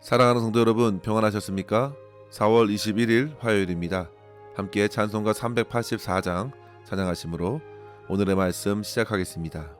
사랑하는 성도 여러분, 평안하셨습니까? 4월 21일 화요일입니다. 함께 찬송가 384장 찬양하심으로 오늘의 말씀 시작하겠습니다.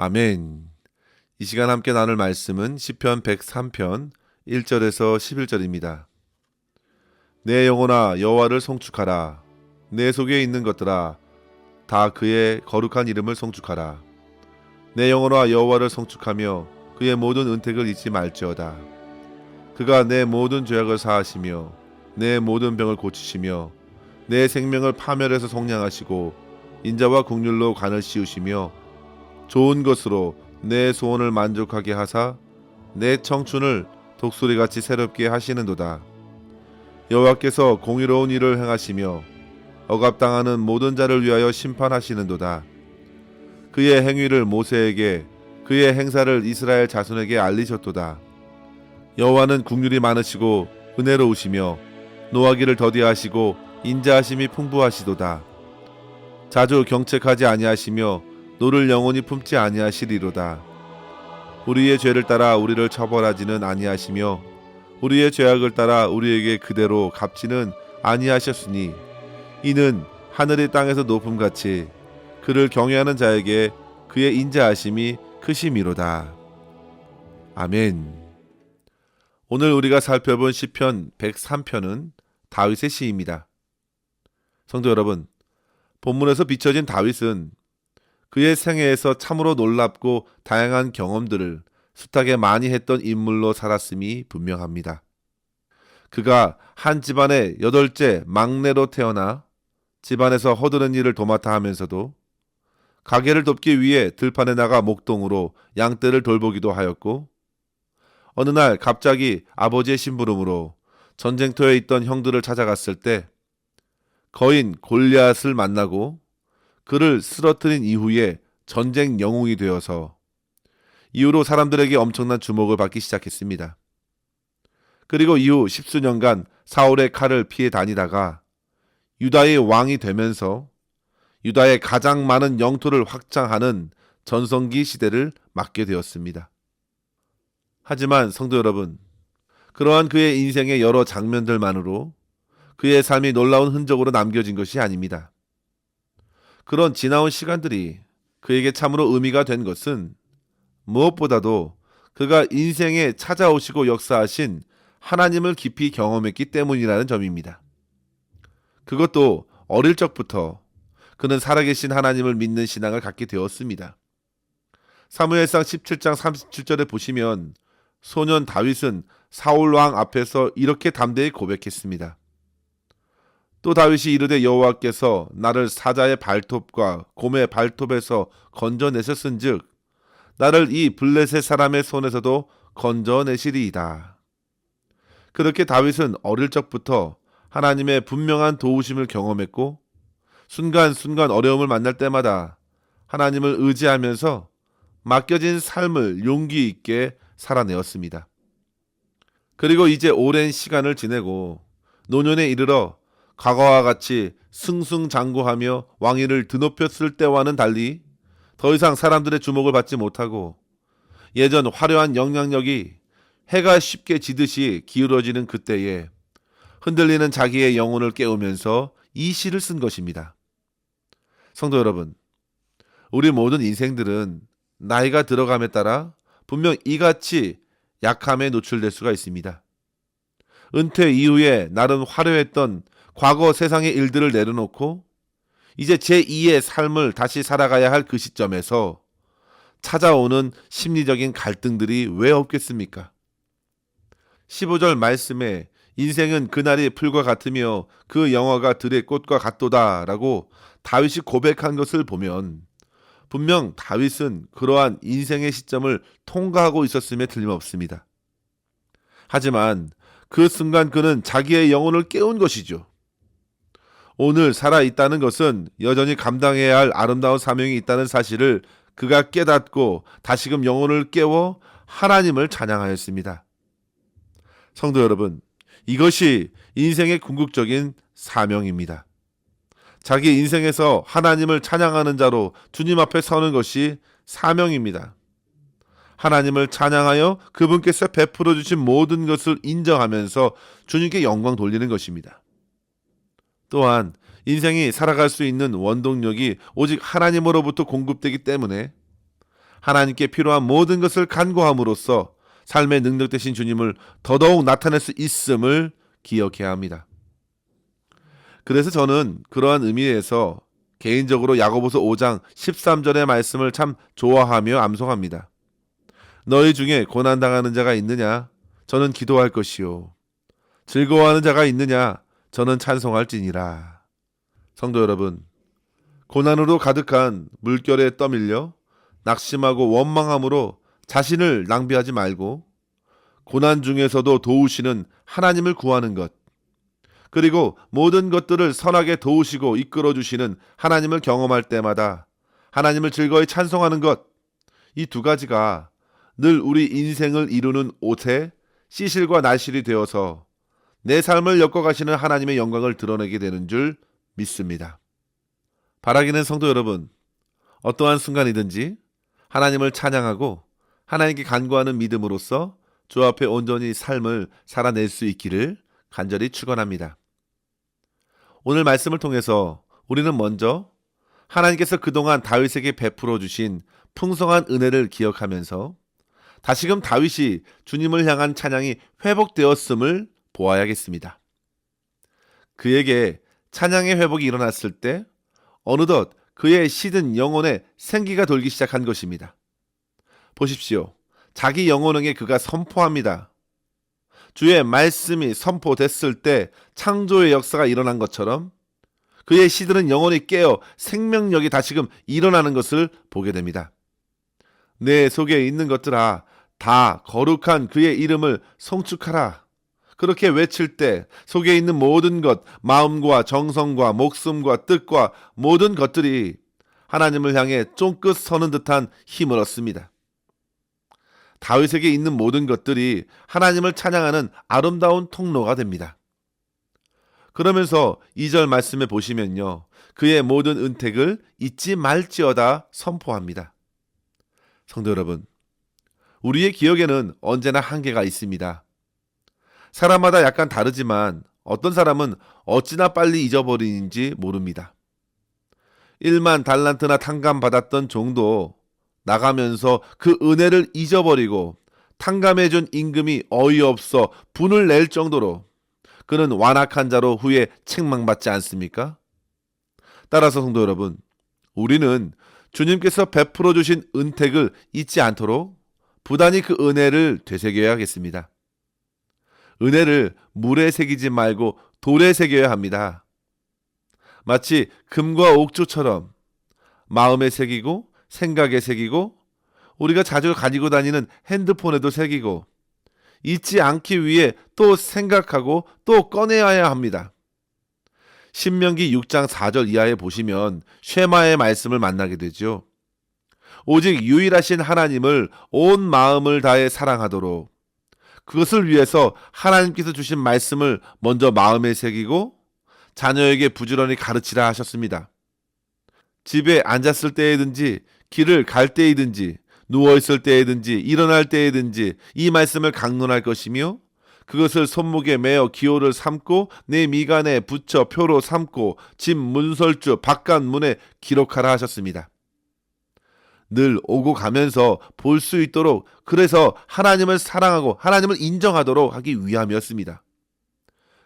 아멘. 이 시간 함께 나눌 말씀은 시편 103편 1절에서 11절입니다. 내 영혼아 여호와를 송축하라. 내 속에 있는 것들아 다 그의 거룩한 이름을 송축하라. 내 영혼아 여호와를 송축하며 그의 모든 은택을 잊지 말지어다. 그가 내 모든 죄악을 사하시며 내 모든 병을 고치시며 내 생명을 파멸해서 속량하시고 인자와 긍휼로 간을 씌우시며 좋은 것으로 내 소원을 만족하게 하사 내 청춘을 독수리같이 새롭게 하시는도다. 여호와께서 공의로운 일을 행하시며 억압당하는 모든 자를 위하여 심판하시는도다. 그의 행위를 모세에게 그의 행사를 이스라엘 자손에게 알리셨도다. 여호와는 긍휼이 많으시고 은혜로우시며 노하기를 더디하시고 인자하심이 풍부하시도다. 자주 경책하지 아니하시며 노를 영원히 품지 아니하시리로다. 우리의 죄를 따라 우리를 처벌하지는 아니하시며 우리의 죄악을 따라 우리에게 그대로 갚지는 아니하셨으니 이는 하늘이 땅에서 높음같이 그를 경외하는 자에게 그의 인자하심이 크심이로다. 아멘. 오늘 우리가 살펴본 시편 103편은 다윗의 시입니다. 성도 여러분, 본문에서 비춰진 다윗은 그의 생애에서 참으로 놀랍고 다양한 경험들을 숱하게 많이 했던 인물로 살았음이 분명합니다. 그가 한 집안의 8째 막내로 태어나 집안에서 허드렛 일을 도맡아 하면서도 가게를 돕기 위해 들판에 나가 목동으로 양떼를 돌보기도 하였고, 어느 날 갑자기 아버지의 심부름으로 전쟁터에 있던 형들을 찾아갔을 때 거인 골리앗을 만나고 그를 쓰러뜨린 이후에 전쟁 영웅이 되어서 이후로 사람들에게 엄청난 주목을 받기 시작했습니다. 그리고 이후 십수년간 사울의 칼을 피해 다니다가 유다의 왕이 되면서 유다의 가장 많은 영토를 확장하는 전성기 시대를 맞게 되었습니다. 하지만 성도 여러분, 그러한 그의 인생의 여러 장면들만으로 그의 삶이 놀라운 흔적으로 남겨진 것이 아닙니다. 그런 지나온 시간들이 그에게 참으로 의미가 된 것은 무엇보다도 그가 인생에 찾아오시고 역사하신 하나님을 깊이 경험했기 때문이라는 점입니다. 그것도 어릴 적부터 그는 살아계신 하나님을 믿는 신앙을 갖게 되었습니다. 사무엘상 17장 37절에 보시면 소년 다윗은 사울 왕 앞에서 이렇게 담대히 고백했습니다. 또 다윗이 이르되 여호와께서 나를 사자의 발톱과 곰의 발톱에서 건져내셨은즉 나를 이 블레셋 사람의 손에서도 건져내시리이다. 그렇게 다윗은 어릴 적부터 하나님의 분명한 도우심을 경험했고 순간순간 어려움을 만날 때마다 하나님을 의지하면서 맡겨진 삶을 용기 있게 살아내었습니다. 그리고 이제 오랜 시간을 지내고 노년에 이르러 과거와 같이 승승장구하며 왕위를 드높였을 때와는 달리 더 이상 사람들의 주목을 받지 못하고 예전 화려한 영향력이 해가 쉽게 지듯이 기울어지는 그때에 흔들리는 자기의 영혼을 깨우면서 이 시를 쓴 것입니다. 성도 여러분, 우리 모든 인생들은 나이가 들어감에 따라 분명 이같이 약함에 노출될 수가 있습니다. 은퇴 이후에 나름 화려했던 과거 세상의 일들을 내려놓고 이제 제2의 삶을 다시 살아가야 할 그 시점에서 찾아오는 심리적인 갈등들이 왜 없겠습니까? 15절 말씀에 인생은 그날이 풀과 같으며 그 영화가 들의 꽃과 같도다 라고 다윗이 고백한 것을 보면 분명 다윗은 그러한 인생의 시점을 통과하고 있었음에 틀림없습니다. 하지만 그 순간 그는 자기의 영혼을 깨운 것이죠. 오늘 살아있다는 것은 여전히 감당해야 할 아름다운 사명이 있다는 사실을 그가 깨닫고 다시금 영혼을 깨워 하나님을 찬양하였습니다. 성도 여러분, 이것이 인생의 궁극적인 사명입니다. 자기 인생에서 하나님을 찬양하는 자로 주님 앞에 서는 것이 사명입니다. 하나님을 찬양하여 그분께서 베풀어 주신 모든 것을 인정하면서 주님께 영광 돌리는 것입니다. 또한 인생이 살아갈 수 있는 원동력이 오직 하나님으로부터 공급되기 때문에 하나님께 필요한 모든 것을 간구함으로써 삶의 능력 되신 주님을 더더욱 나타낼 수 있음을 기억해야 합니다. 그래서 저는 그러한 의미에서 개인적으로 야고보서 5장 13절의 말씀을 참 좋아하며 암송합니다. 너희 중에 고난당하는 자가 있느냐? 저는 기도할 것이요. 즐거워하는 자가 있느냐? 저는 찬송할지니라. 성도 여러분, 고난으로 가득한 물결에 떠밀려 낙심하고 원망함으로 자신을 낭비하지 말고 고난 중에서도 도우시는 하나님을 구하는 것, 그리고 모든 것들을 선하게 도우시고 이끌어주시는 하나님을 경험할 때마다 하나님을 즐거이 찬송하는 것, 이 두 가지가 늘 우리 인생을 이루는 옷에 시실과 나실이 되어서 내 삶을 엮어가시는 하나님의 영광을 드러내게 되는 줄 믿습니다. 바라기는 성도 여러분, 어떠한 순간이든지 하나님을 찬양하고 하나님께 간구하는 믿음으로써 주 앞에 온전히 삶을 살아낼 수 있기를 간절히 축원합니다. 오늘 말씀을 통해서 우리는 먼저 하나님께서 그동안 다윗에게 베풀어 주신 풍성한 은혜를 기억하면서 다시금 다윗이 주님을 향한 찬양이 회복되었음을 보아야겠습니다. 그에게 찬양의 회복이 일어났을 때 어느덧 그의 시든 영혼에 생기가 돌기 시작한 것입니다. 보십시오. 자기 영혼에게 그가 선포합니다. 주의 말씀이 선포됐을 때 창조의 역사가 일어난 것처럼 그의 씨들은 영혼이 깨어 생명력이 다시금 일어나는 것을 보게 됩니다. 내 속에 있는 것들아 다 거룩한 그의 이름을 송축하라. 그렇게 외칠 때 속에 있는 모든 것, 마음과 정성과 목숨과 뜻과 모든 것들이 하나님을 향해 쫑긋 서는 듯한 힘을 얻습니다. 다윗에게 있는 모든 것들이 하나님을 찬양하는 아름다운 통로가 됩니다. 그러면서 2절 말씀에 보시면요. 그의 모든 은택을 잊지 말지어다 선포합니다. 성도 여러분, 우리의 기억에는 언제나 한계가 있습니다. 사람마다 약간 다르지만 어떤 사람은 어찌나 빨리 잊어버리는지 모릅니다. 1만 달란트나 탕감받았던 종도 나가면서 그 은혜를 잊어버리고 탕감해준 임금이 어이없어 분을 낼 정도로 그는 완악한 자로 후에 책망받지 않습니까? 따라서 성도 여러분, 우리는 주님께서 베풀어 주신 은택을 잊지 않도록 부단히 그 은혜를 되새겨야겠습니다. 은혜를 물에 새기지 말고 돌에 새겨야 합니다. 마치 금과 옥조처럼 마음에 새기고 생각에 새기고 우리가 자주 가지고 다니는 핸드폰에도 새기고 잊지 않기 위해 또 생각하고 또 꺼내야 합니다. 신명기 6장 4절 이하에 보시면 쉐마의 말씀을 만나게 되죠. 오직 유일하신 하나님을 온 마음을 다해 사랑하도록 그것을 위해서 하나님께서 주신 말씀을 먼저 마음에 새기고 자녀에게 부지런히 가르치라 하셨습니다. 집에 앉았을 때에든지 길을 갈 때이든지 누워있을 때에든지 일어날 때에든지 이 말씀을 강론할 것이며 그것을 손목에 매어 기호를 삼고 내 미간에 붙여 표로 삼고 집 문설주 바깥 문에 기록하라 하셨습니다. 늘 오고 가면서 볼 수 있도록 그래서 하나님을 사랑하고 하나님을 인정하도록 하기 위함이었습니다.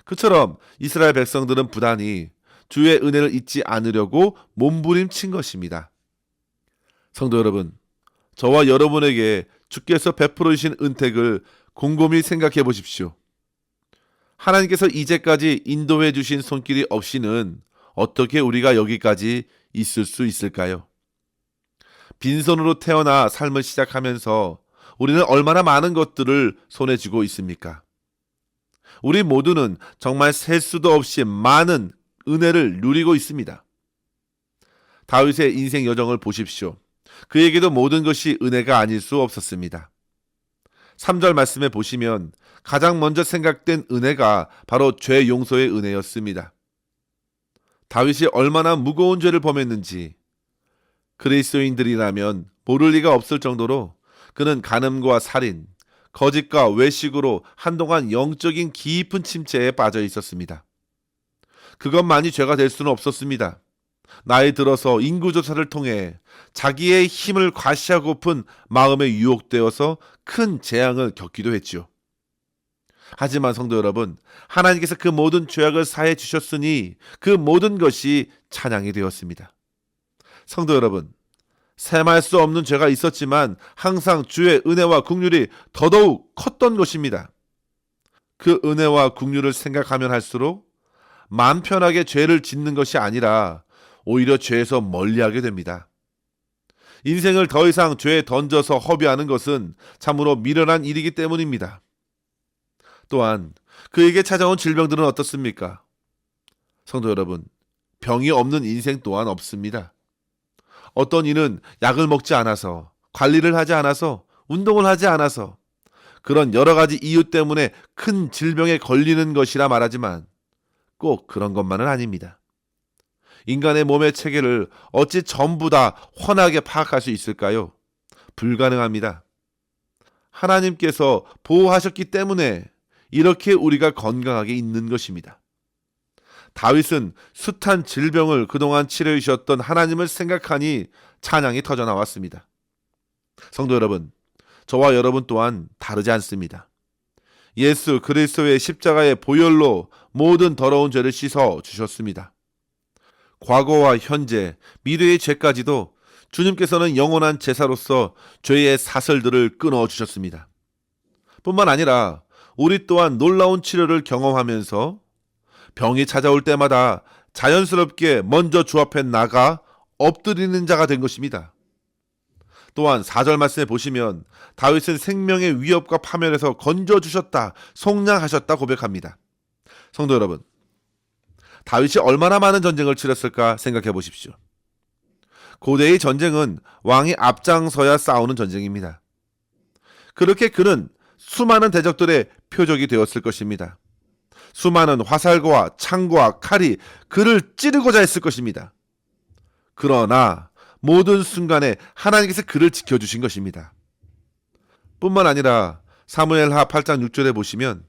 그처럼 이스라엘 백성들은 부단히 주의 은혜를 잊지 않으려고 몸부림친 것입니다. 성도 여러분, 저와 여러분에게 주께서 베풀어 주신 은택을 곰곰이 생각해 보십시오. 하나님께서 이제까지 인도해 주신 손길이 없이는 어떻게 우리가 여기까지 있을 수 있을까요? 빈손으로 태어나 삶을 시작하면서 우리는 얼마나 많은 것들을 손에 쥐고 있습니까? 우리 모두는 정말 셀 수도 없이 많은 은혜를 누리고 있습니다. 다윗의 인생 여정을 보십시오. 그에게도 모든 것이 은혜가 아닐 수 없었습니다. 3절 말씀에 보시면 가장 먼저 생각된 은혜가 바로 죄 용서의 은혜였습니다. 다윗이 얼마나 무거운 죄를 범했는지 그리스도인들이라면 모를 리가 없을 정도로 그는 간음과 살인, 거짓과 외식으로 한동안 영적인 깊은 침체에 빠져 있었습니다. 그것만이 죄가 될 수는 없었습니다. 나이 들어서 인구조사를 통해 자기의 힘을 과시하고픈 마음에 유혹되어서 큰 재앙을 겪기도 했지요. 하지만 성도 여러분, 하나님께서 그 모든 죄악을 사해 주셨으니 그 모든 것이 찬양이 되었습니다. 성도 여러분, 셈할 수 없는 죄가 있었지만 항상 주의 은혜와 긍휼이 더더욱 컸던 것입니다. 그 은혜와 긍휼을 생각하면 할수록 마음 편하게 죄를 짓는 것이 아니라 오히려 죄에서 멀리하게 됩니다. 인생을 더 이상 죄에 던져서 허비하는 것은 참으로 미련한 일이기 때문입니다. 또한 그에게 찾아온 질병들은 어떻습니까? 성도 여러분, 병이 없는 인생 또한 없습니다. 어떤 이는 약을 먹지 않아서, 관리를 하지 않아서, 운동을 하지 않아서 그런 여러 가지 이유 때문에 큰 질병에 걸리는 것이라 말하지만 꼭 그런 것만은 아닙니다. 인간의 몸의 체계를 어찌 전부 다 훤하게 파악할 수 있을까요? 불가능합니다. 하나님께서 보호하셨기 때문에 이렇게 우리가 건강하게 있는 것입니다. 다윗은 숱한 질병을 그동안 치료해 주셨던 하나님을 생각하니 찬양이 터져 나왔습니다. 성도 여러분, 저와 여러분 또한 다르지 않습니다. 예수 그리스도의 십자가의 보혈로 모든 더러운 죄를 씻어 주셨습니다. 과거와 현재, 미래의 죄까지도 주님께서는 영원한 제사로서 죄의 사슬들을 끊어 주셨습니다. 뿐만 아니라 우리 또한 놀라운 치료를 경험하면서 병이 찾아올 때마다 자연스럽게 먼저 주 앞에 나가 엎드리는 자가 된 것입니다. 또한 4절 말씀에 보시면 다윗은 생명의 위협과 파멸에서 건져주셨다, 속량하셨다 고백합니다. 성도 여러분, 다윗이 얼마나 많은 전쟁을 치렀을까 생각해 보십시오. 고대의 전쟁은 왕이 앞장서야 싸우는 전쟁입니다. 그렇게 그는 수많은 대적들의 표적이 되었을 것입니다. 수많은 화살과 창과 칼이 그를 찌르고자 했을 것입니다. 그러나 모든 순간에 하나님께서 그를 지켜주신 것입니다. 뿐만 아니라 사무엘하 8장 6절에 보시면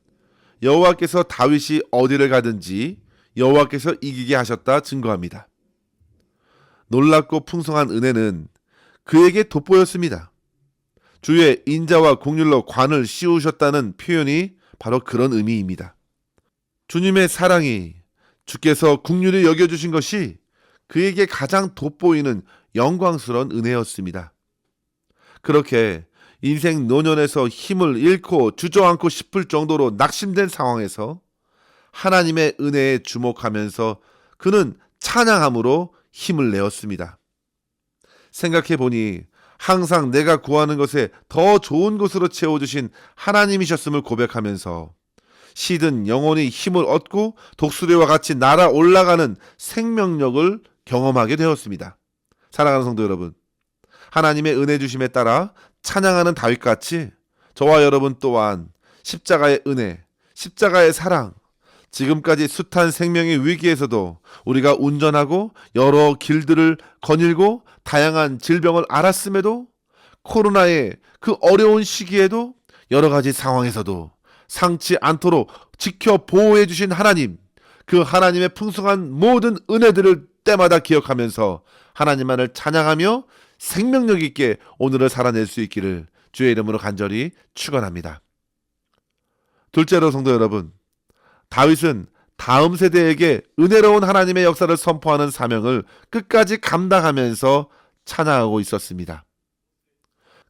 여호와께서 다윗이 어디를 가든지 여호와께서 이기게 하셨다 증거합니다. 놀랍고 풍성한 은혜는 그에게 돋보였습니다. 주의 인자와 긍휼로 관을 씌우셨다는 표현이 바로 그런 의미입니다. 주님의 사랑이, 주께서 긍휼히 여겨주신 것이 그에게 가장 돋보이는 영광스러운 은혜였습니다. 그렇게 인생 노년에서 힘을 잃고 주저앉고 싶을 정도로 낙심된 상황에서 하나님의 은혜에 주목하면서 그는 찬양함으로 힘을 내었습니다. 생각해 보니 항상 내가 구하는 것에 더 좋은 것으로 채워주신 하나님이셨음을 고백하면서 시든 영혼이 힘을 얻고 독수리와 같이 날아 올라가는 생명력을 경험하게 되었습니다. 사랑하는 성도 여러분, 하나님의 은혜 주심에 따라 찬양하는 다윗같이 저와 여러분 또한 십자가의 은혜, 십자가의 사랑, 지금까지 숱한 생명의 위기에서도 우리가 운전하고 여러 길들을 거닐고 다양한 질병을 앓았음에도 코로나의 그 어려운 시기에도 여러 가지 상황에서도 상치 않도록 지켜 보호해 주신 하나님, 그 하나님의 풍성한 모든 은혜들을 때마다 기억하면서 하나님만을 찬양하며 생명력 있게 오늘을 살아낼 수 있기를 주의 이름으로 간절히 축원합니다. 둘째로 성도 여러분, 다윗은 다음 세대에게 은혜로운 하나님의 역사를 선포하는 사명을 끝까지 감당하면서 찬양하고 있었습니다.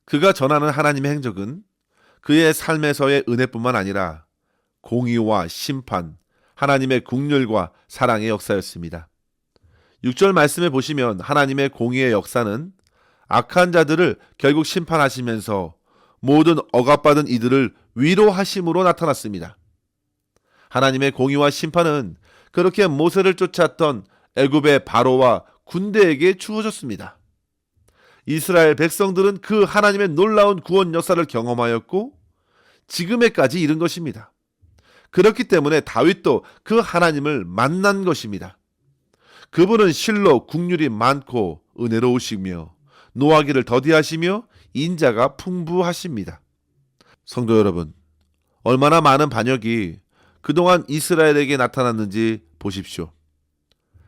그가 전하는 하나님의 행적은 그의 삶에서의 은혜뿐만 아니라 공의와 심판, 하나님의 긍휼과 사랑의 역사였습니다. 6절 말씀에 보시면 하나님의 공의의 역사는 악한 자들을 결국 심판하시면서 모든 억압받은 이들을 위로하심으로 나타났습니다. 하나님의 공의와 심판은 그렇게 모세를 쫓았던 애굽의 바로와 군대에게 주어졌습니다. 이스라엘 백성들은 그 하나님의 놀라운 구원 역사를 경험하였고 지금에까지 이른 것입니다. 그렇기 때문에 다윗도 그 하나님을 만난 것입니다. 그분은 실로 긍휼이 많고 은혜로우시며 노하기를 더디하시며 인자가 풍부하십니다. 성도 여러분, 얼마나 많은 반역이 그동안 이스라엘에게 나타났는지 보십시오.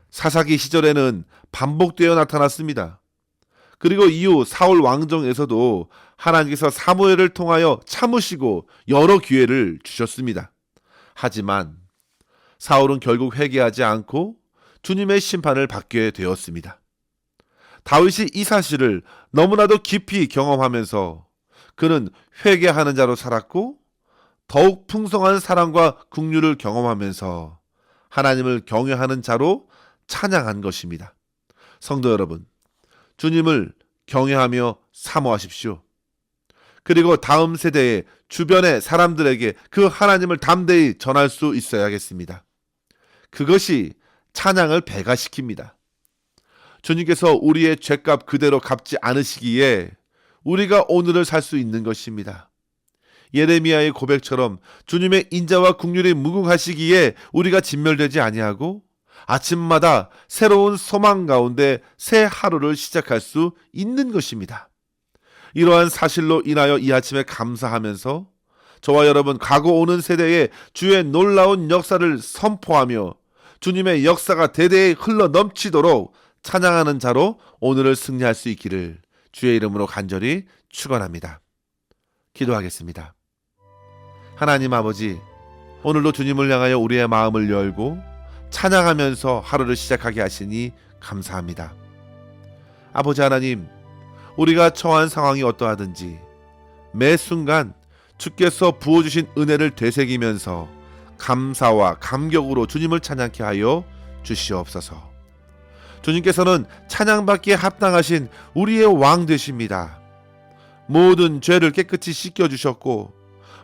사사기 시절에는 반복되어 나타났습니다. 그리고 이후 사울 왕정에서도 하나님께서 사무엘을 통하여 참으시고 여러 기회를 주셨습니다. 하지만 사울은 결국 회개하지 않고 주님의 심판을 받게 되었습니다. 다윗이 이 사실을 너무나도 깊이 경험하면서 그는 회개하는 자로 살았고 더욱 풍성한 사랑과 긍휼을 경험하면서 하나님을 경외하는 자로 찬양한 것입니다. 성도 여러분, 주님을 경외하며 사모하십시오. 그리고 다음 세대의 주변의 사람들에게 그 하나님을 담대히 전할 수 있어야겠습니다. 그것이 찬양을 배가시킵니다. 주님께서 우리의 죄값 그대로 갚지 않으시기에 우리가 오늘을 살 수 있는 것입니다. 예레미야의 고백처럼 주님의 인자와 긍휼이 무궁하시기에 우리가 진멸되지 아니하고 아침마다 새로운 소망 가운데 새 하루를 시작할 수 있는 것입니다. 이러한 사실로 인하여 이 아침에 감사하면서 저와 여러분 가고 오는 세대에 주의 놀라운 역사를 선포하며 주님의 역사가 대대에 흘러 넘치도록 찬양하는 자로 오늘을 승리할 수 있기를 주의 이름으로 간절히 축원합니다. 기도하겠습니다. 하나님 아버지, 오늘도 주님을 향하여 우리의 마음을 열고 찬양하면서 하루를 시작하게 하시니 감사합니다. 아버지 하나님, 우리가 처한 상황이 어떠하든지 매 순간 주께서 부어주신 은혜를 되새기면서 감사와 감격으로 주님을 찬양케 하여 주시옵소서. 주님께서는 찬양받기에 합당하신 우리의 왕 되십니다. 모든 죄를 깨끗이 씻겨주셨고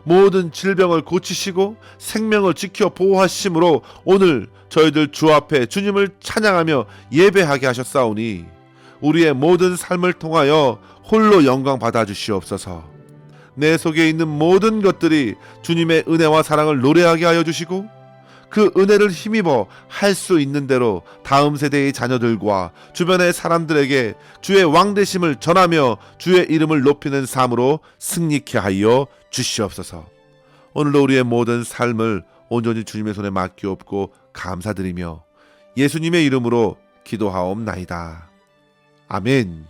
모든 질병을 고치시고 생명을 지켜 보호하심으로 오늘 저희들 주 앞에 주님을 찬양하며 예배하게 하셨사오니 우리의 모든 삶을 통하여 홀로 영광 받아 주시옵소서. 내 속에 있는 모든 것들이 주님의 은혜와 사랑을 노래하게 하여 주시고 그 은혜를 힘입어 할 수 있는 대로 다음 세대의 자녀들과 주변의 사람들에게 주의 왕되심을 전하며 주의 이름을 높이는 삶으로 승리케 하여 주시옵소서. 오늘도 우리의 모든 삶을 온전히 주님의 손에 맡기옵고 감사드리며 예수님의 이름으로 기도하옵나이다. 아멘.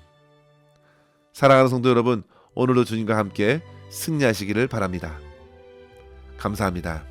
사랑하는 성도 여러분, 오늘도 주님과 함께 승리하시기를 바랍니다. 감사합니다.